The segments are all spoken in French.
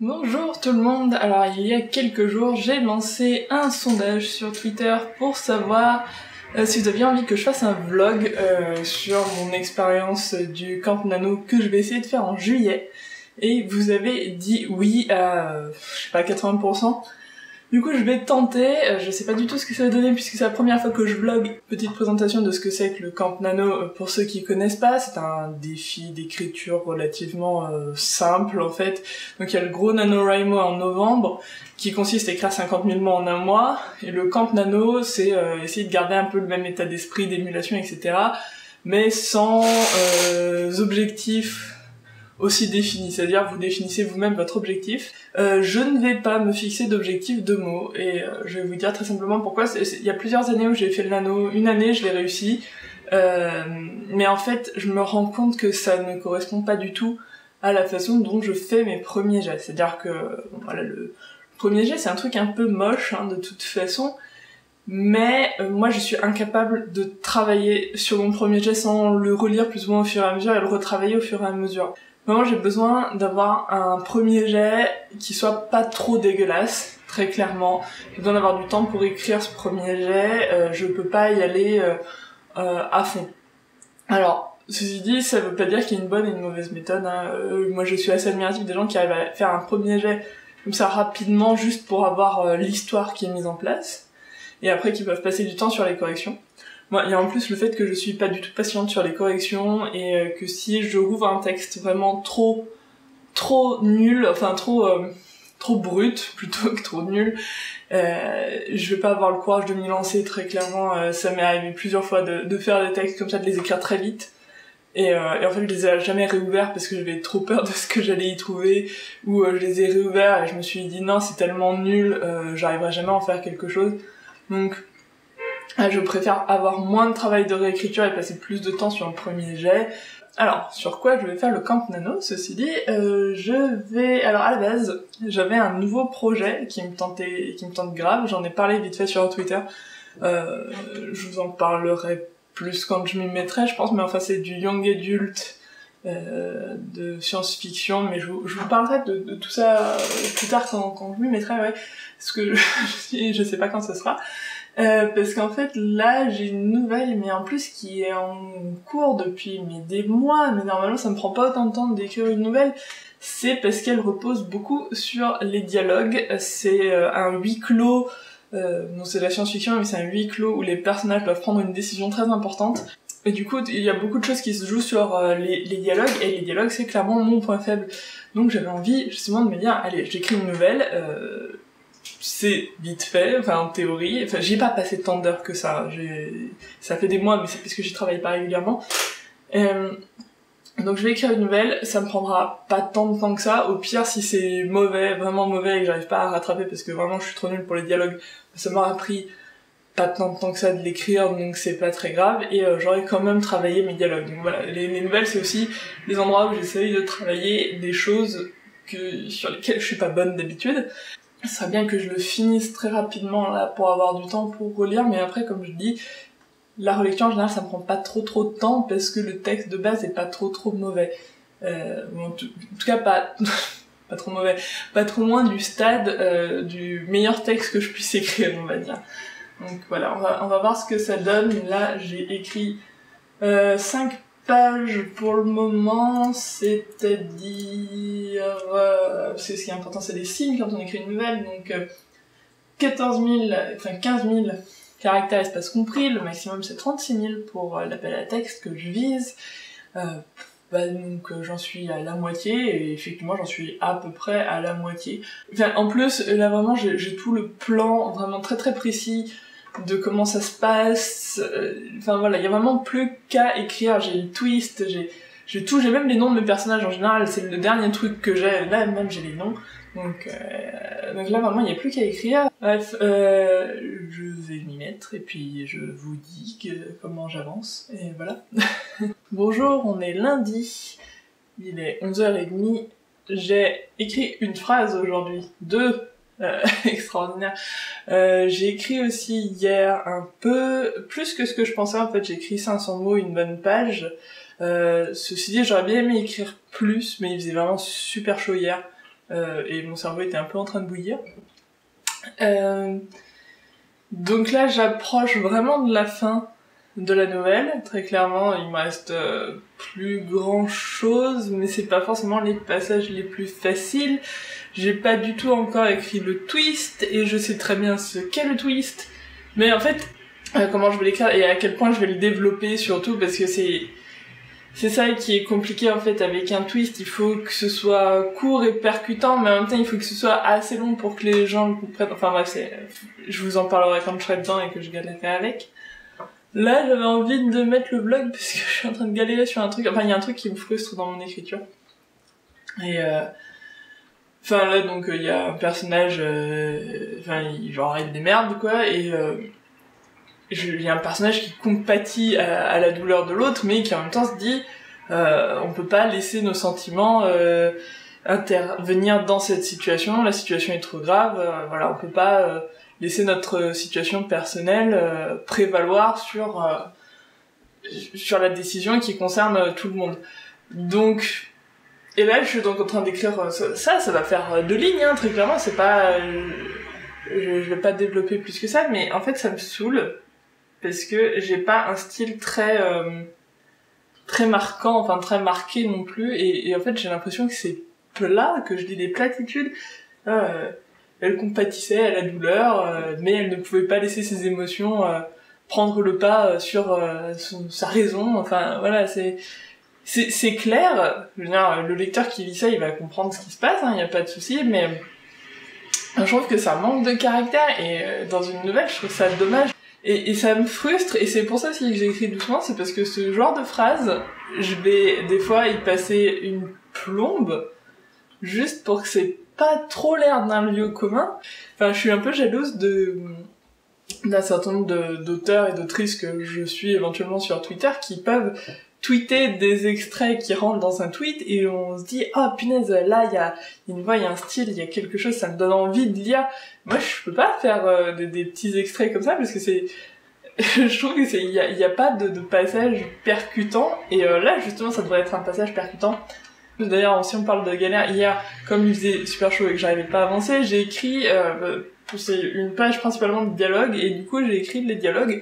Bonjour tout le monde, alors il y a quelques jours j'ai lancé un sondage sur Twitter pour savoir si vous aviez envie que je fasse un vlog sur mon expérience du Camp Nano que je vais essayer de faire en juillet. Et vous avez dit oui à, je sais pas, 80%. Du coup je vais tenter, je sais pas du tout ce que ça va donner puisque c'est la première fois que je vlog. Petite présentation de ce que c'est que le Camp Nano pour ceux qui connaissent pas, c'est un défi d'écriture relativement simple en fait. Donc il y a le gros NaNoWriMo en novembre qui consiste à écrire 50 000 mots en un mois, et le Camp Nano c'est essayer de garder un peu le même état d'esprit, d'émulation, etc. mais sans objectifs aussi défini, c'est-à-dire vous définissez vous-même votre objectif. Je ne vais pas me fixer d'objectif de mots, et je vais vous dire très simplement pourquoi. Il y a plusieurs années où j'ai fait le nano, une année je l'ai réussi, mais en fait je me rends compte que ça ne correspond pas du tout à la façon dont je fais mes premiers jets. C'est-à-dire que voilà, le premier jet c'est un truc un peu moche de toute façon, mais moi je suis incapable de travailler sur mon premier jet sans le relire plus ou moins au fur et à mesure et le retravailler au fur et à mesure. Vraiment j'ai besoin d'avoir un premier jet qui soit pas trop dégueulasse, très clairement. J'ai besoin d'avoir du temps pour écrire ce premier jet, je peux pas y aller à fond. Alors, ceci dit, ça veut pas dire qu'il y a une bonne et une mauvaise méthode. Moi je suis assez admirative des gens qui arrivent à faire un premier jet comme ça rapidement juste pour avoir l'histoire qui est mise en place, et après qui peuvent passer du temps sur les corrections. Moi, il y a en plus le fait que je suis pas du tout patiente sur les corrections, et que si je rouvre un texte vraiment trop nul, enfin trop brut plutôt que trop nul, je vais pas avoir le courage de m'y lancer très clairement. Ça m'est arrivé plusieurs fois de faire des textes comme ça, de les écrire très vite, et en fait je les ai jamais réouverts parce que j'avais trop peur de ce que j'allais y trouver, ou je les ai réouverts et je me suis dit non, c'est tellement nul, j'arriverai jamais à en faire quelque chose. Donc je préfère avoir moins de travail de réécriture et passer plus de temps sur le premier jet. Alors, sur quoi je vais faire le Camp Nano, ceci dit, alors à la base, j'avais un nouveau projet qui me tente grave, j'en ai parlé vite fait sur Twitter, je vous en parlerai plus quand je m'y mettrai, je pense, mais enfin c'est du young adult, de science-fiction, mais je vous parlerai de tout ça plus tard quand je m'y mettrai, ouais, parce que je sais pas quand ce sera. Parce qu'en fait là j'ai une nouvelle, mais en plus qui est en cours depuis des mois, mais normalement ça me prend pas autant de temps d'écrire une nouvelle. C'est parce qu'elle repose beaucoup sur les dialogues. C'est un huis clos, non c'est de la science-fiction mais c'est un huis clos où les personnages doivent prendre une décision très importante, et du coup il y a beaucoup de choses qui se jouent sur les dialogues, et les dialogues c'est clairement mon point faible. Donc j'avais envie justement de me dire allez, j'écris une nouvelle, c'est vite fait, enfin en théorie, enfin j'ai pas passé tant d'heures que ça, ça fait des mois, mais c'est parce que j'y travaille pas régulièrement. Donc je vais écrire une nouvelle, ça me prendra pas tant de temps que ça. Au pire, si c'est mauvais, vraiment mauvais, et que j'arrive pas à rattraper parce que vraiment je suis trop nulle pour les dialogues, ça m'aura pris pas tant de temps que ça de l'écrire, donc c'est pas très grave, et j'aurais quand même travaillé mes dialogues. Donc voilà, les nouvelles c'est aussi les endroits où j'essaye de travailler des choses sur lesquelles je suis pas bonne d'habitude. Ce serait bien que je le finisse très rapidement là pour avoir du temps pour relire, mais après comme je dis, la relecture en général ça me prend pas trop de temps parce que le texte de base est pas trop mauvais. En tout cas pas pas trop mauvais, pas trop loin du stade du meilleur texte que je puisse écrire, on va dire. Donc voilà, on va voir ce que ça donne. Là j'ai écrit 5 pages pour le moment, c'est-à-dire c'est ce qui est important, c'est les signes quand on écrit une nouvelle, donc 15 000 caractères espace compris, le maximum c'est 36 000 pour l'appel à texte que je vise. Donc j'en suis à la moitié, et effectivement j'en suis à peu près à la moitié. Enfin, en plus là vraiment j'ai tout le plan vraiment très précis de comment ça se passe. Enfin voilà, il y a vraiment plus qu'à écrire. J'ai le twist, j'ai tout, j'ai même les noms de mes personnages en général, c'est le dernier truc que j'ai, là même j'ai les noms. Donc là vraiment il n'y a plus qu'à écrire. Bref, je vais m'y mettre et puis je vous dis comment j'avance, et voilà. Bonjour, on est lundi, il est 11h30, j'ai écrit une phrase aujourd'hui, deux. Extraordinaire. J'ai écrit aussi hier un peu plus que ce que je pensais, en fait j'ai écrit 500 mots, une bonne page. Ceci dit, j'aurais bien aimé écrire plus, mais il faisait vraiment super chaud hier. et mon cerveau était un peu en train de bouillir. Donc là, j'approche vraiment de la fin de la nouvelle. Très clairement, il me reste plus grand chose, mais c'est pas forcément les passages les plus faciles. J'ai pas du tout encore écrit le twist, et je sais très bien ce qu'est le twist. Mais en fait, comment je vais l'écrire et à quel point je vais le développer surtout, parce que c'est ça qui est compliqué en fait avec un twist. Il faut que ce soit court et percutant, mais en même temps il faut que ce soit assez long pour que les gens le comprennent. Enfin bref, je vous en parlerai quand je serai dedans et que je galérerai avec. Là j'avais envie de mettre le vlog parce que je suis en train de galérer sur un truc. Enfin il y a un truc qui me frustre dans mon écriture. Et enfin là donc il y a un personnage, enfin genre il démerde quoi, et il y a un personnage qui compatit à la douleur de l'autre, mais qui en même temps se dit on peut pas laisser nos sentiments intervenir dans cette situation, la situation est trop grave, voilà, on peut pas laisser notre situation personnelle prévaloir sur la décision qui concerne tout le monde. Donc, et là je suis donc en train d'écrire ça va faire 2 lignes, hein, très clairement, c'est pas je vais pas développer plus que ça, mais en fait ça me saoule parce que j'ai pas un style très marquant, enfin très marqué non plus, et en fait j'ai l'impression que c'est plat, que je dis des platitudes. Elle compatissait à la douleur, mais elle ne pouvait pas laisser ses émotions prendre le pas sur sa raison. Enfin voilà, c'est clair. Je veux dire, le lecteur qui lit ça, il va comprendre ce qui se passe, hein, y a pas de souci, mais je trouve que ça manque de caractère, et dans une nouvelle je trouve ça dommage. Et ça me frustre, et c'est pour ça aussi que j'écris doucement, c'est parce que ce genre de phrase, je vais des fois y passer une plombe, juste pour que c'est pas trop l'air d'un lieu commun. Enfin, je suis un peu jalouse d'un certain nombre d'auteurs et d'autrices que je suis éventuellement sur Twitter, qui peuvent tweeter des extraits qui rentrent dans un tweet, et on se dit ah punaise, là il y a une voix, il y a un style, il y a quelque chose, ça me donne envie de lire. Moi je peux pas faire des petits extraits comme ça, parce que c'est je trouve que il y a pas de passage percutant, et là justement ça devrait être un passage percutant. D'ailleurs, si on parle de galère, hier, comme il faisait super chaud et que j'arrivais pas à avancer, j'ai écrit c'est une page principalement de dialogue, et du coup j'ai écrit les dialogues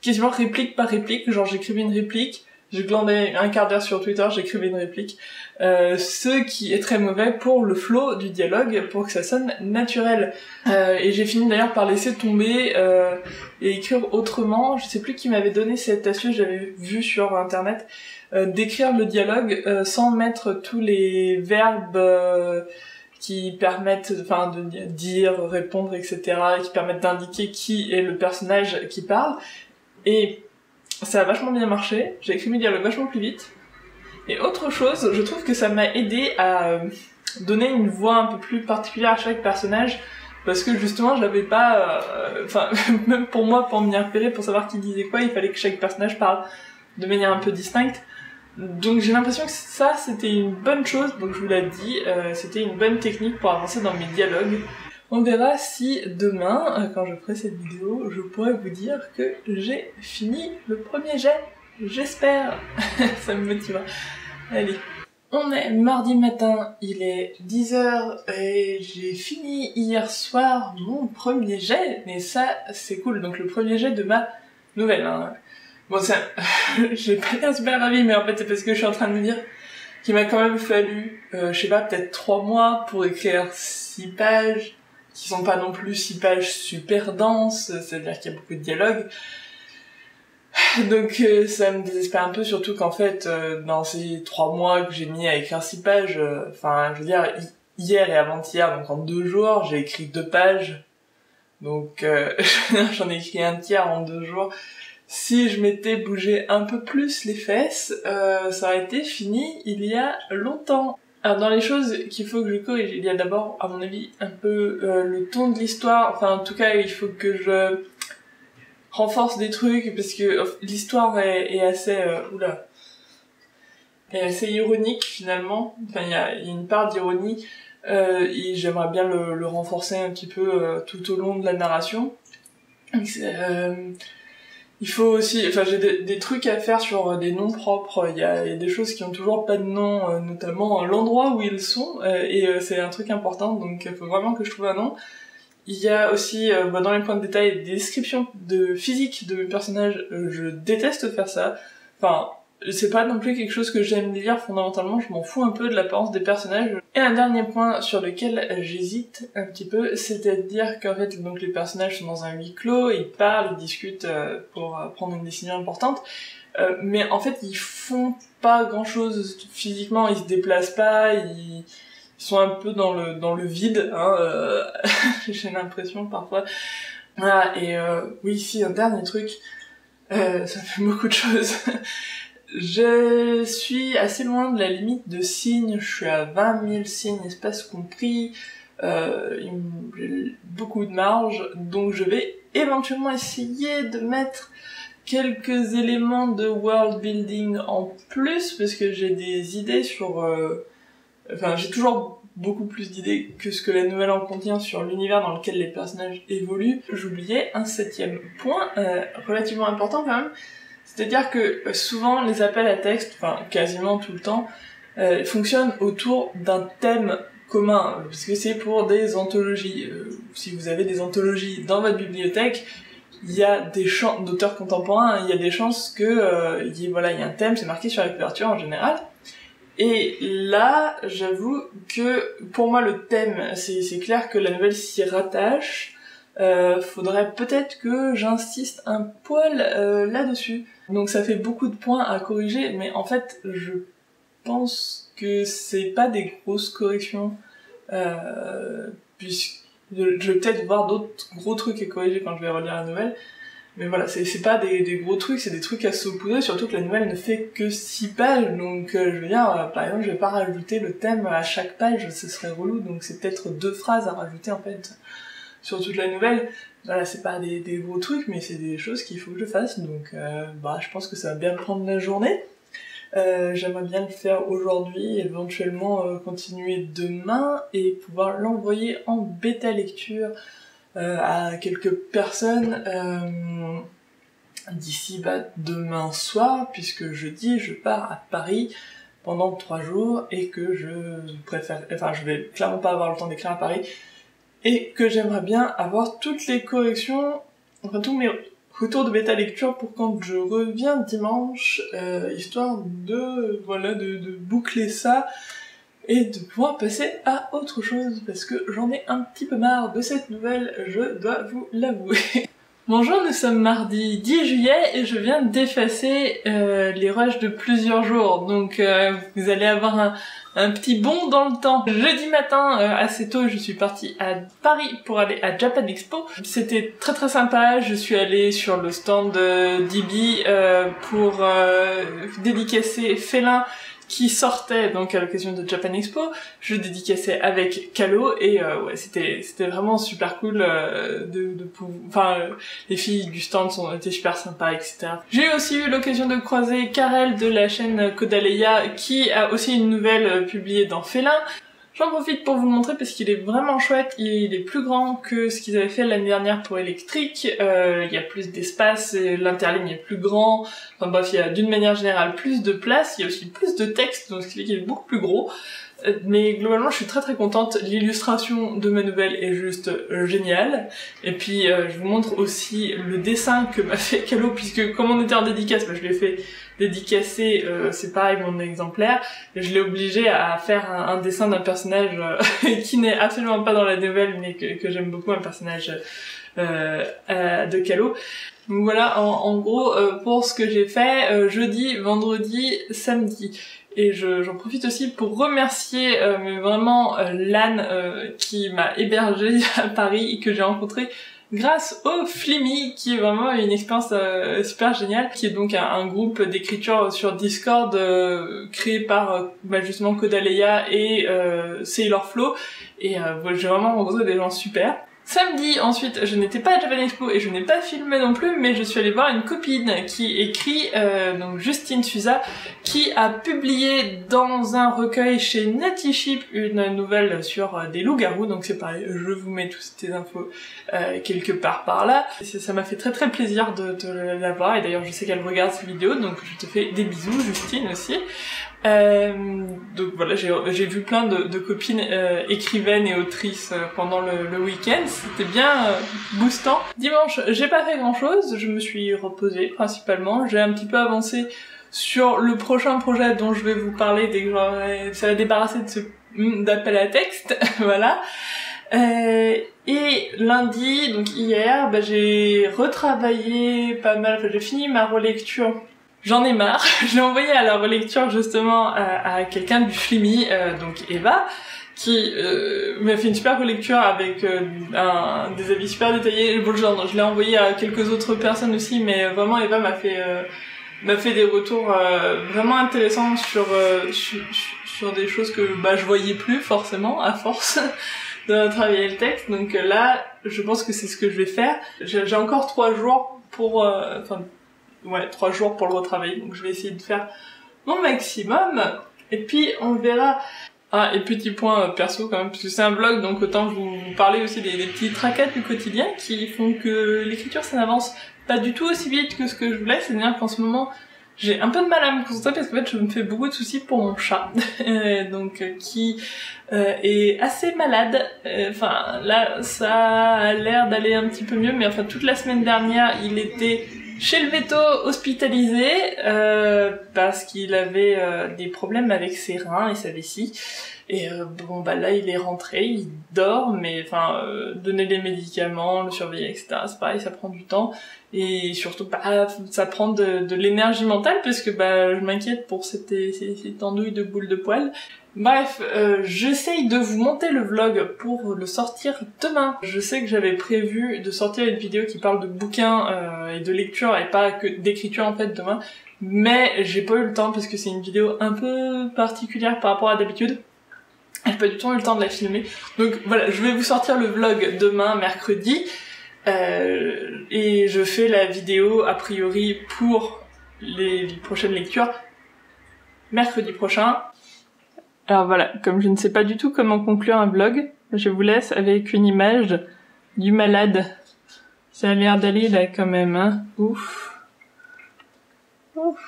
quasiment réplique par réplique. Genre j'écrivais une réplique, je glandais un quart d'heure sur Twitter, j'écrivais une réplique, ce qui est très mauvais pour le flow du dialogue, pour que ça sonne naturel. Et j'ai fini d'ailleurs par laisser tomber et écrire autrement. Je sais plus qui m'avait donné cette astuce, j'avais vu sur internet, d'écrire le dialogue sans mettre tous les verbes qui permettent, enfin, de dire, répondre, etc., qui permettent d'indiquer qui est le personnage qui parle. Et ça a vachement bien marché, j'ai écrit mes dialogues vachement plus vite. Et autre chose, je trouve que ça m'a aidé à donner une voix un peu plus particulière à chaque personnage, parce que justement j'avais pas, enfin même pour moi, pour m'y repérer, pour savoir qui disait quoi, il fallait que chaque personnage parle de manière un peu distincte. Donc j'ai l'impression que ça c'était une bonne chose, donc je vous l'ai dit, c'était une bonne technique pour avancer dans mes dialogues. On verra si demain, quand je ferai cette vidéo, je pourrai vous dire que j'ai fini le premier jet. J'espère. Ça me motivera. Allez. On est mardi matin, il est 10h et j'ai fini hier soir mon premier jet. Mais ça, c'est cool. Donc le premier jet de ma nouvelle. Hein. Bon, ça, j'ai pas l'air super ravie, mais en fait c'est parce que je suis en train de me dire qu'il m'a quand même fallu, je sais pas, peut-être 3 mois pour écrire 6 pages. Qui sont pas non plus 6 pages super denses, c'est-à-dire qu'il y a beaucoup de dialogues. Donc ça me désespère un peu, surtout qu'en fait, dans ces 3 mois que j'ai mis à écrire 6 pages, enfin, je veux dire, hier et avant-hier, donc en 2 jours, j'ai écrit 2 pages. Donc j'en ai écrit un tiers en 2 jours. Si je m'étais bougé un peu plus les fesses, ça aurait été fini il y a longtemps. Alors dans les choses qu'il faut que je corrige, il y a d'abord, à mon avis, un peu le ton de l'histoire. Enfin, en tout cas, il faut que je renforce des trucs, parce que l'histoire est assez... est assez ironique, finalement. Enfin, il y a une part d'ironie, et j'aimerais bien le renforcer un petit peu tout au long de la narration. il faut aussi, enfin j'ai des trucs à faire sur des noms propres, il y a des choses qui ont toujours pas de nom, notamment l'endroit où ils sont, et c'est un truc important, donc il faut vraiment que je trouve un nom. Il y a aussi, dans les points de détail, des descriptions de physique de mes personnages, je déteste faire ça, enfin, c'est pas non plus quelque chose que j'aime lire fondamentalement, je m'en fous un peu de l'apparence des personnages. Et un dernier point sur lequel j'hésite un petit peu, c'est-à-dire qu'en fait, donc les personnages sont dans un huis clos, ils parlent, ils discutent pour prendre une décision importante, mais en fait ils font pas grand-chose physiquement, ils se déplacent pas, ils sont un peu dans le vide, hein, j'ai l'impression parfois. Voilà, et oui, si, un dernier truc, ça fait beaucoup de choses. Je suis assez loin de la limite de signes, je suis à 20 000 signes, espace compris, j'ai beaucoup de marge, donc je vais éventuellement essayer de mettre quelques éléments de world building en plus, parce que j'ai des idées sur... Enfin, j'ai toujours beaucoup plus d'idées que ce que la nouvelle en contient sur l'univers dans lequel les personnages évoluent. J'oubliais un 7e point, relativement important quand même, c'est-à-dire que souvent les appels à texte, enfin quasiment tout le temps, fonctionnent autour d'un thème commun, parce que c'est pour des anthologies. Si vous avez des anthologies dans votre bibliothèque, il y a des chants d'auteurs contemporains, il y a des chances que il y a un thème, c'est marqué sur la couverture en général. Et là, j'avoue que pour moi le thème, c'est clair que la nouvelle s'y rattache. Faudrait peut-être que j'insiste un poil là-dessus. Donc ça fait beaucoup de points à corriger, mais en fait, je pense que c'est pas des grosses corrections, puisque je vais peut-être voir d'autres gros trucs à corriger quand je vais relire la nouvelle. Mais voilà, c'est pas des gros trucs, c'est des trucs à saupoudrer, surtout que la nouvelle ne fait que 6 pages, donc je veux dire, par exemple, je vais pas rajouter le thème à chaque page, ce serait relou, donc c'est peut-être 2 phrases à rajouter en fait sur toute la nouvelle. Voilà, c'est pas des gros trucs, mais c'est des choses qu'il faut que je fasse, donc je pense que ça va bien prendre la journée. J'aimerais bien le faire aujourd'hui, éventuellement continuer demain, et pouvoir l'envoyer en bêta lecture à quelques personnes d'ici demain soir, puisque jeudi je pars à Paris pendant 3 jours et que je vais clairement pas avoir le temps d'écrire à Paris, et que j'aimerais bien avoir toutes les corrections, enfin tous mes retours de bêta lecture pour quand je reviens dimanche, histoire de boucler ça et de pouvoir passer à autre chose, parce que j'en ai un petit peu marre de cette nouvelle, je dois vous l'avouer. Bonjour, nous sommes mardi 10 juillet et je viens d'effacer les rushs de plusieurs jours, donc vous allez avoir un petit bond dans le temps. Jeudi matin, assez tôt, je suis partie à Paris pour aller à Japan Expo. C'était très très sympa, je suis allée sur le stand d'Ibi pour dédicacer Félin, qui sortait donc à l'occasion de Japan Expo. Je dédicaçais avec Calo et c'était vraiment super cool les filles du stand étaient super sympas, etc. J'ai aussi eu l'occasion de croiser Karel de la chaîne Kodaleya, qui a aussi une nouvelle publiée dans Félin. J'en profite pour vous le montrer parce qu'il est vraiment chouette, il est plus grand que ce qu'ils avaient fait l'année dernière pour Electric, il y a plus d'espace, l'interligne est plus grand, enfin bref, il y a d'une manière générale plus de place, il y a aussi plus de texte, donc ce qui fait qu'il est beaucoup plus gros. Mais globalement je suis très très contente, l'illustration de ma nouvelle est juste géniale, et puis je vous montre aussi le dessin que m'a fait Calo, puisque comme on était en dédicace, je l'ai fait dédicacer, c'est pareil mon exemplaire, je l'ai obligé à faire un dessin d'un personnage qui n'est absolument pas dans la nouvelle, mais que j'aime beaucoup, un personnage de Calo. Donc voilà, en gros, pour ce que j'ai fait jeudi, vendredi, samedi. Et j'en profite aussi pour remercier vraiment Lan qui m'a hébergée à Paris et que j'ai rencontré grâce au Flimmy, qui est vraiment une expérience super géniale, qui est donc un groupe d'écriture sur Discord créé par justement Kodaleya et Sailor Flow, et j'ai vraiment rencontré des gens super. Samedi, ensuite, je n'étais pas à Japan Expo et je n'ai pas filmé non plus, mais je suis allée voir une copine qui écrit, donc Justine Suza, qui a publié dans un recueil chez Natiship une nouvelle sur des loups-garous, donc c'est pareil, je vous mets toutes ces infos quelque part par là. Ça m'a fait très très plaisir de la voir, et d'ailleurs je sais qu'elle regarde ces vidéos, donc je te fais des bisous, Justine aussi. Donc voilà, j'ai vu plein de copines écrivaines et autrices pendant le week-end, c'était bien boostant. Dimanche, j'ai pas fait grand chose, je me suis reposée principalement, j'ai un petit peu avancé sur le prochain projet dont je vais vous parler dès que ça va débarrasser de ce d'appel à texte, voilà. Et lundi, donc hier, bah, j'ai retravaillé pas mal, enfin j'ai fini ma relecture. J'en ai marre, je l'ai envoyé à la relecture justement à quelqu'un du Flimi, donc Eva, qui m'a fait une super relecture avec des avis super détaillés. Bon, je l'ai envoyé à quelques autres personnes aussi, mais vraiment Eva m'a fait des retours vraiment intéressants sur des choses que bah je voyais plus forcément à force de travailler le texte. Donc là, je pense que c'est ce que je vais faire. J'ai encore 3 jours pour 3 jours pour le retravailler, donc je vais essayer de faire mon maximum, et puis on verra. Ah, et petit point perso quand même, parce que c'est un blog, donc autant vous parler aussi des petits tracas du quotidien qui font que l'écriture ça n'avance pas du tout aussi vite que ce que je voulais. C'est-à-dire qu'en ce moment, j'ai un peu de mal à me concentrer parce qu'en fait je me fais beaucoup de soucis pour mon chat, donc qui est assez malade. Enfin là ça a l'air d'aller un petit peu mieux, mais enfin toute la semaine dernière il était chez le veto hospitalisé parce qu'il avait des problèmes avec ses reins et sa vessie. Et bon bah là il est rentré, il dort, mais enfin donner des médicaments, le surveiller, etc. c'est pareil, ça prend du temps, et surtout bah ça prend de l'énergie mentale parce que bah je m'inquiète pour ces andouilles de boules de poils. Bref, j'essaye de vous monter le vlog pour le sortir demain. Je sais que j'avais prévu de sortir une vidéo qui parle de bouquins et de lecture et pas que d'écriture en fait demain, mais j'ai pas eu le temps parce que c'est une vidéo un peu particulière par rapport à d'habitude. J'ai pas du tout eu le temps de la filmer. Donc voilà, je vais vous sortir le vlog demain, mercredi, et je fais la vidéo a priori pour les prochaines lectures mercredi prochain. Alors voilà, comme je ne sais pas du tout comment conclure un vlog, je vous laisse avec une image du malade. Ça a l'air d'aller là quand même, hein. Ouf. Ouf,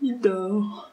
il dort.